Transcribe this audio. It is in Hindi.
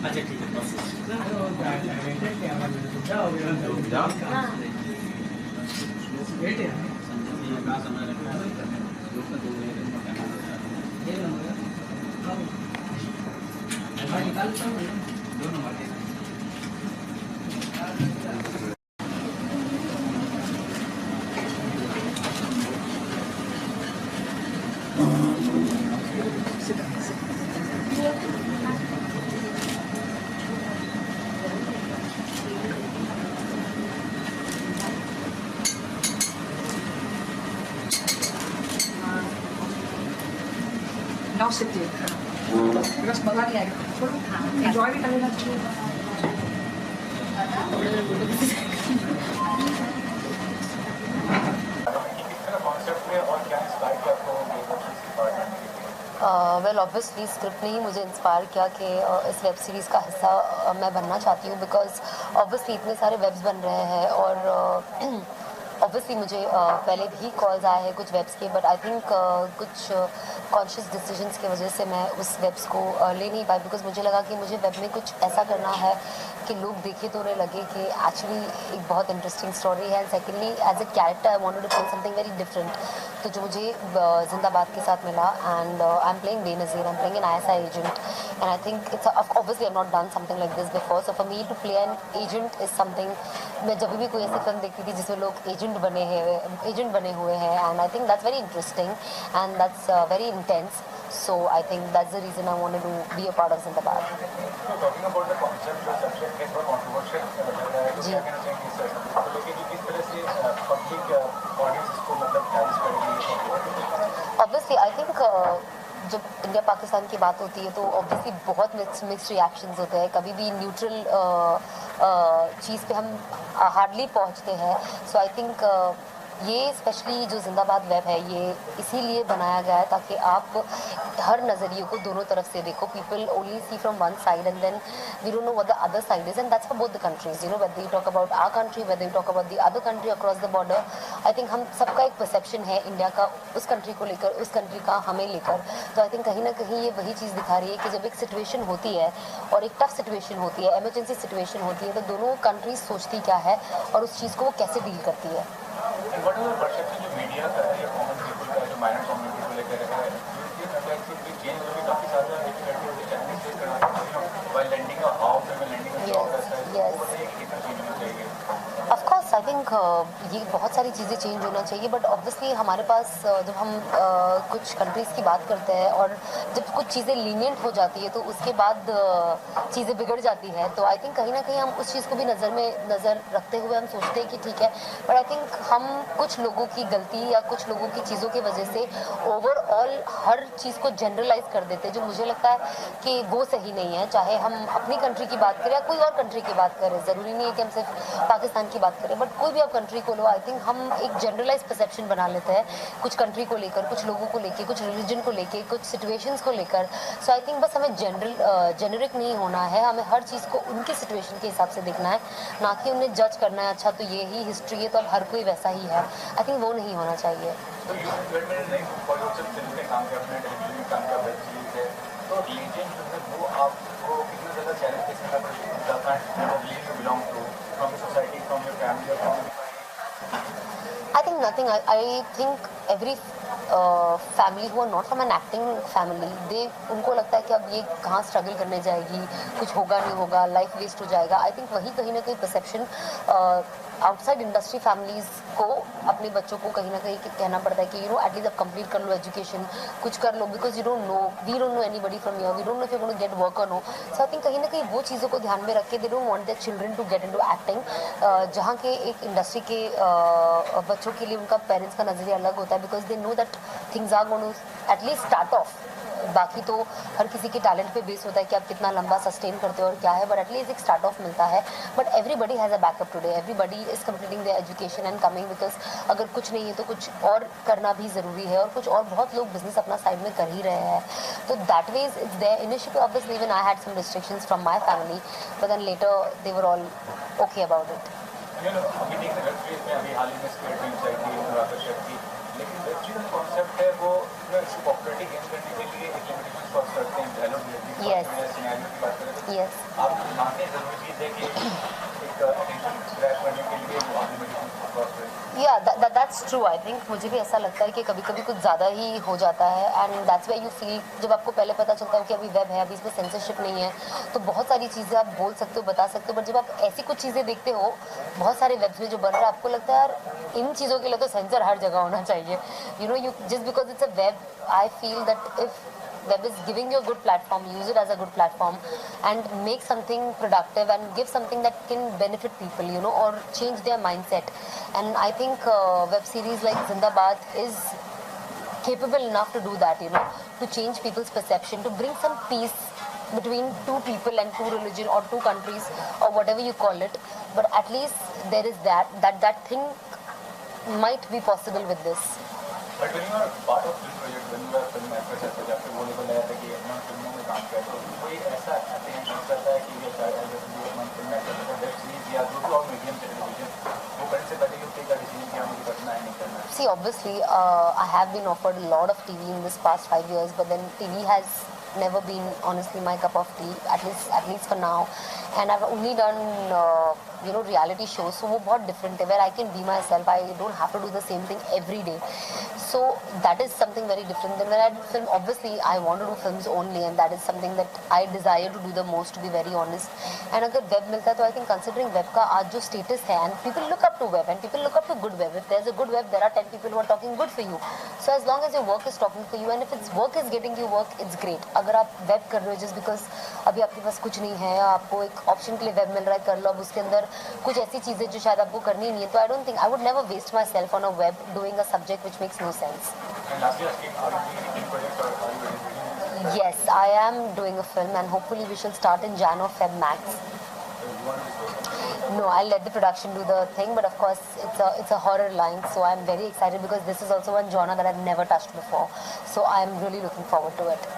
अच्छा ठीक है Now sit there. Because मजा नहीं आएगा. छोड़ो. Enjoy भी करना चाहिए. वेल ऑब्वियसली स्क्रिप्ट ने ही मुझे इंस्पायर किया कि इस वेब सीरीज़ का हिस्सा मैं बनना चाहती हूँ बिकॉज ऑब्वियसली इतने सारे वेब्स बन रहे हैं और ऑब्वियसली मुझे पहले भी कॉल्स आए हैं कुछ वेब्स के बट आई थिंक कुछ कॉन्शियस डिसीजंस की वजह से मैं उस वेब्स को ले नहीं पाई बिकॉज मुझे लगा कि मुझे वेब में कुछ ऐसा करना है कि लोग देखे तो उन्हें लगे कि एक्चुअली एक बहुत इंटरेस्टिंग स्टोरी है and secondly as a character I wanted to play something very different तो जो मुझे जिंदाबाद के साथ मिला and I am playing Benazir I am playing an ISI agent and I think it's obviously I have not done something like this before so for me to play an agent is something मैं जब भी कोई ऐसी फिल्म देखती थी जिसमें लोग एजेंट बने हुए हैं and I think that's very interesting and that's very intense so I think that's the reason I wanted to be a part of Zindabad. So talking about the concept, the subject is बहुत controversial क्या कहना चाहेंगे सर तो लेकिन किस तरह से पब्लिक ऑडियंस इसको मतलब कैच करेगी Obviously I think जब इंडिया पाकिस्तान की बात होती है तो ऑब्वियसली बहुत मिक्स्ड रिएक्शंस होते हैं कभी भी न्यूट्रल चीज़ पे हम हार्डली पहुंचते हैं सो आई थिंक ये स्पेशली जो जिंदाबाद वेब है ये इसीलिए बनाया गया है ताकि आप हर नज़रिए को दोनों तरफ से देखो people only see from one side and then we don't know what the other side is and that's for both the countries you know whether you talk about our country whether you talk about the other country across the border I think हम सबका एक परसेप्शन है इंडिया का उस कंट्री को लेकर उस कंट्री का हमें लेकर तो आई थिंक कहीं ना कहीं ये वही चीज़ दिखा रही है कि जब एक सिचुएशन होती है और एक टफ सिचुएशन होती है इमरजेंसी सिचुएशन होती है तो दोनों कंट्रीज सोचती क्या है और उस चीज़ को वो कैसे डील करती है व्हाट इज द परसेप्शन जो मीडिया का है या कॉमन पीपल का जो माइनर कम्युनिटी को लेकर है ये मतलब कि चेंज होगी काफ़ी ज़्यादा डिफिकल्टी होगी चैलेंज फेस करना व्हाइल लैंडिंग अ हाउस में लैंडिंग अ जॉब ऐसा है वो बताइए कि कितना चेंज होना चाहिए ऑफ कोर्स आई थिंक ये बहुत सारी चीज़ें चेंज होना चाहिए बट ऑब्वियसली हमारे पास जब हम कुछ कंट्रीज़ की बात करते हैं और जब कुछ चीज़ें लीनियंट हो जाती है तो उसके बाद चीज़ें बिगड़ जाती है तो आई थिंक कहीं ना कहीं हम उस चीज़ को भी नज़र रखते हुए हम सोचते हैं कि ठीक है बट आई थिंक हम कुछ लोगों की गलती या कुछ लोगों की चीज़ों की वजह से ओवरऑल हर चीज़ को जनरलाइज कर देते हैं जो मुझे लगता है कि वो सही नहीं है चाहे हम अपनी कंट्री की बात करें या कोई और कंट्री की बात करें ज़रूरी नहीं है कि हम सिर्फ पाकिस्तान की बात करें बट कोई भी आप कंट्री को लो आई थिंक हम एक जनरलाइज परसेप्शन बना लेते हैं कुछ कंट्री को लेकर कुछ लोगों को लेकर कुछ रिलीजन को लेकर कुछ सिचुएशंस को लेकर सो आई थिंक बस हमें जेनरिक नहीं होना है हमें हर चीज़ को उनकी सिचुएशन के हिसाब से देखना है ना कि उन्हें जज करना है अच्छा तो ये ही हिस्ट्री है तो अब हर कोई वैसा ही है आई थिंक वो नहीं होना चाहिए तो यू नहीं फॉर फिल्म में काम किया अपने टेलीविजन में काम किया वेब सीरीज है तो लीजेंड जो है वो आपको कितना ज़्यादा चैलेंज फेस करना पड़ता है you belong to from society from your family from I think nothing. I think every family who are not from an acting family, उनको लगता है कि अब ये कहाँ स्ट्रगल करने जाएगी कुछ होगा नहीं होगा लाइफ वेस्ट हो जाएगा आई थिंक वही कहीं ना कहीं परसेप्शन आउटसाइड इंडस्ट्री फैमिलीज़ को अपने बच्चों को कहीं ना कहीं कहना पड़ता है कि यू नो एटलीस्ट अब कंप्लीट कर लो एजुकेशन कुछ कर लो because you don't know we don't know anybody from here we don't know if you gonna get work और नो सो आई थिंक कहीं ना कहीं वो चीज़ों को ध्यान में रख के they don't want their children to get into acting जहाँ के एक इंडस्ट्री के बच्चों के लिए उनका पेरेंट्स का नज़रिया अलग होता है because they know that things are going to at least start off बाकी तो हर किसी के टैलेंट पे बेस होता है कि आप कितना लंबा सस्टेन करते हो और क्या है, बट एटलीस्ट एक स्टार्ट ऑफ मिलता है. But everybody has a backup today, everybody is completing there education and coming, because अगर कुछ नहीं है तो कुछ और करना भी ज़रूरी है, और कुछ और बहुत लोग बिजनेस अपना साइड में कर ही रहे हैं. तो that ways it's there. Initially obviously even I had some restrictions from my family, but then later they were all okay about it. अभी देख रहे वेब सीरीज में अभी हाल ही में स्क्विड गेम्स आई थी अनुराग कश्यप की, लेकिन वेब सीरीज का कॉन्सेप्ट है वो इसकी पॉपुलरिटी गेन करने के लिए एक लिमिटेशन क्रॉस करते हैं. Dialogue Yes. सिनेरियो की बात करें तो Yes. आप मानते हैं जरूरी चीज़ है कि एक अटेंशन ग्रैब करने के लिए वो लिमिटेशन क्रॉस करें. या दैट्स ट्रू. आई थिंक मुझे भी ऐसा लगता है कि कभी कभी कुछ ज़्यादा ही हो जाता है, and that's why you feel, जब आपको पहले पता चलता है कि अभी वेब है, अभी इसमें सेंसरशिप नहीं है, तो बहुत सारी चीज़ें आप बोल सकते हो, बता सकते हो, बट जब आप ऐसी कुछ चीज़ें देखते हो बहुत सारे वेब्स में जो बन रहा है, आपको लगता है यार इन चीज़ों के लिए तो सेंसर हर जगह होना चाहिए. You just because it's a web, I feel that if web is giving you a good platform, use it as a good platform and make something productive and give something that can benefit people, or change their mindset. And I think web series like Zindabad is capable enough to do that, to change people's perception, to bring some peace between two people and two religion or two countries or whatever you call it. But at least there is that thing might be possible with this. But when you are part of this project, when you are film actress ऐसे जब से वो लेवल आया था कि हम फिल्मों में काम किया, तो कोई ऐसा अप्रीहेंशन करता है कि ये शायद एज हम फिल्म एक्ट्रेस है, वेब सीरीज या जो भी और मीडियम टेलीविजन, वो करने से पहले ये टेक अ डिसीजन कि हमें करना है नहीं करना है. See, obviously, I have been offered a lot of TV in this past 5 years, but then TV has never been honestly my cup of tea, at least for now. And I've only done reality shows, so वो बहुत different है, where I can be myself. I don't have to do the same thing every day. So that is something very different. Then when I do film, obviously I want to do films only, and that is something that I desire to do the most, to be very honest. And अगर web मिलता है तो I think considering web का आज जो status है, and people look up to web and people look up to good web. If there's a good web, there are 10 people who are talking good for you. So as long as your work is talking for you, and if its work is getting you work, it's great. अगर आप web कर रहे हो just because अभी आपके पास कुछ नहीं है, आपको एक option के लिए web मिल रहा है, कर लो. अब उसके अंदर कुछ ऐसी चीज़ें जो शायद आपको करनी नहीं है, तो I don't think I would never waste myself on a web doing a subject which makes no sense. And lastly, asking, are you doing any project or are you ready? Yes, I am doing a film, and hopefully we should start in Jan or Feb max. No, I'll let the production do the thing, but of course it's a horror line, so I'm very excited because this is also one genre that I've never touched before. So I'm really looking forward to it.